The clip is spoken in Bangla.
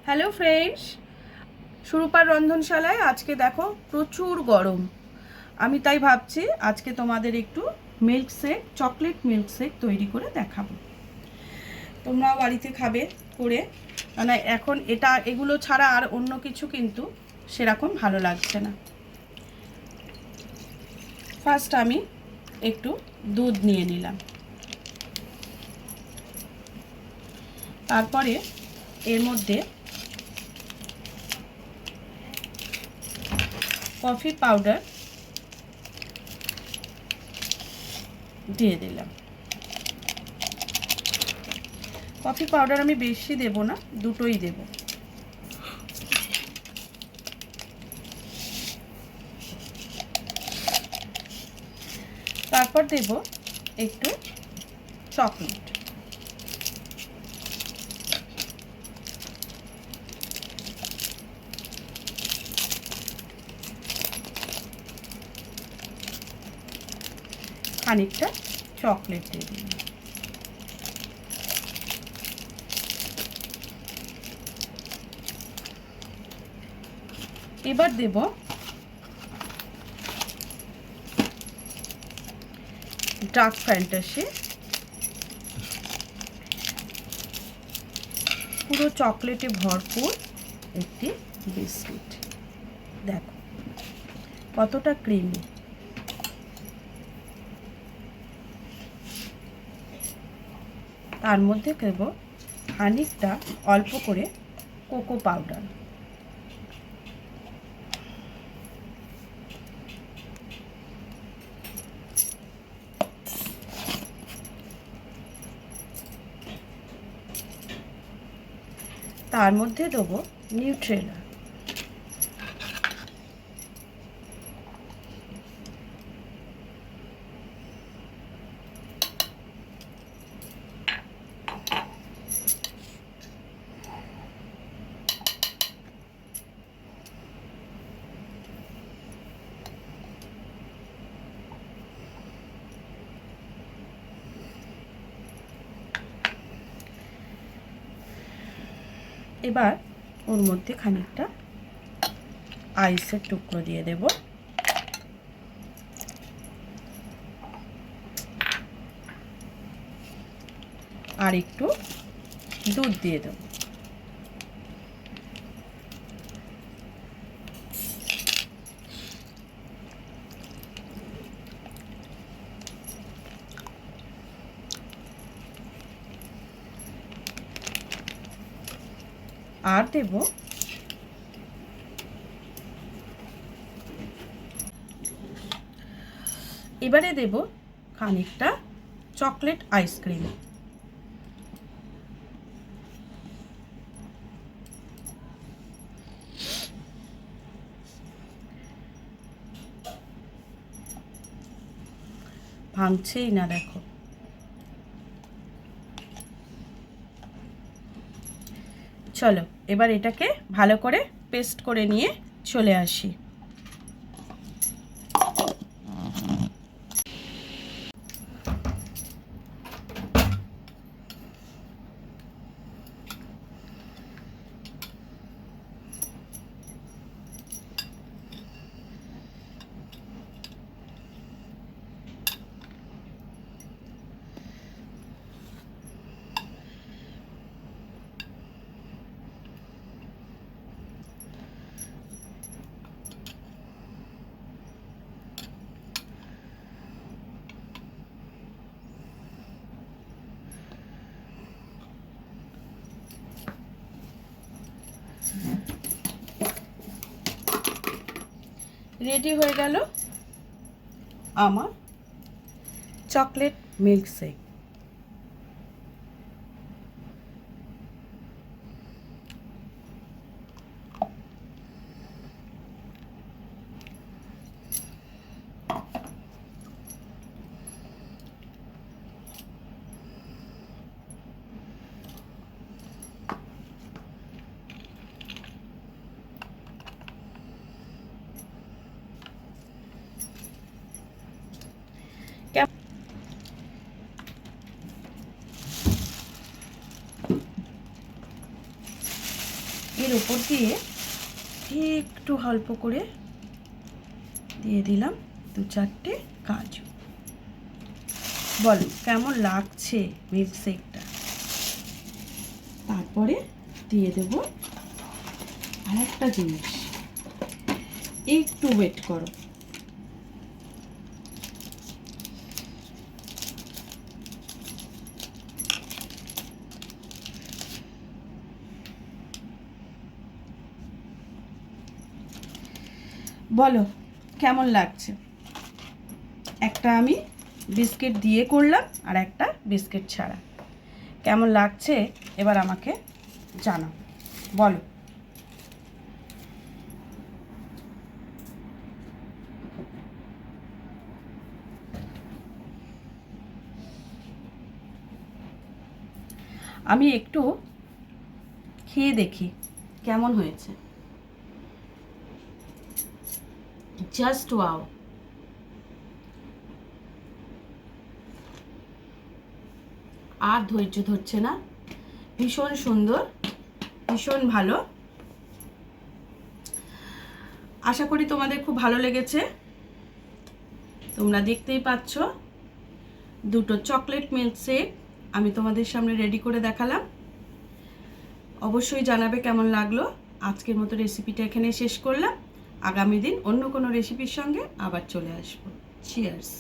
হ্যালো ফ্রেন্ডস, সুরূপার রন্ধনশালায় আজকে দেখো প্রচুর গরম। আমি তাই ভাবছি আজকে তোমাদের একটু মিল্কশেক, চকলেট মিল্কশেক তৈরি করে দেখাবো। তোমরাও বাড়িতে খাবে করে, মানে এখন এগুলো ছাড়া আর অন্য কিছু কিন্তু সেরকম ভালো লাগছে না। ফার্স্ট আমি একটু দুধ নিয়ে নিলাম, তারপরে এর মধ্যে কফি পাউডার দিয়ে দিলাম। কফি পাউডার আমি বেশি দেব না, দুটোই দেব। তারপর দেব একটু চকলেট। খানিকটা চকলেট দিয়ে দিলাম। এবার দেব ডার্ক ফ্যান্টাসি, পুরো চকলেটে ভরপুর একটি বিস্কিট। দেখো কতটা ক্রিমি। তার মধ্যে দেব খানিকটা অল্প করে কোকো পাউডার। তার মধ্যে দেবো নিউট্রেলা। এবার ওর মধ্যে খানিকটা আইসের টুকরো দিয়ে দেব। আর একটু দুধ দিয়ে দেব। আর দেব এবারে দেব খানিকটা চকলেট আইসক্রিম। ভাঙছেই না, দেখো। চলো এবার এটাকে ভালো করে পেস্ট করে নিয়ে চলে আসি। রেডি হয়ে গেল আমার চকলেট মিল্কশেক। এর ওপর দিয়ে একটু অল্প করে দিয়ে দিলাম 2-4টে কাজু। বলো কেমন লাগছে মিল্কশেকটা? তারপরে দিয়ে দেব আরেকটা জিনিস, একটু ওয়েট করো। বলো কেমন লাগছে? একটা আমি বিস্কিট দিয়ে করলাম আর একটা বিস্কিট ছাড়া। কেমন লাগছে এবার আমাকে জানাও, বলো। আমি একটু খেয়ে দেখি কেমন হয়েছে। Just wow! আর ধৈর্য ধরছে না, ভীষণ সুন্দর, ভীষণ ভালো। আশা করি তোমাদের খুব ভালো লেগেছে। তোমরা দেখতেই পাচ্ছ দুটো চকলেট মিল্কশেক আমি তোমাদের সামনে রেডি করে দেখালাম। অবশ্যই জানাবে কেমন লাগলো। আজকের মতো রেসিপিটা এখানে শেষ করলাম। আগামী দিন অন্য কোনো রেসিপির সঙ্গে আবার চলে আসবো। চিয়ার্স।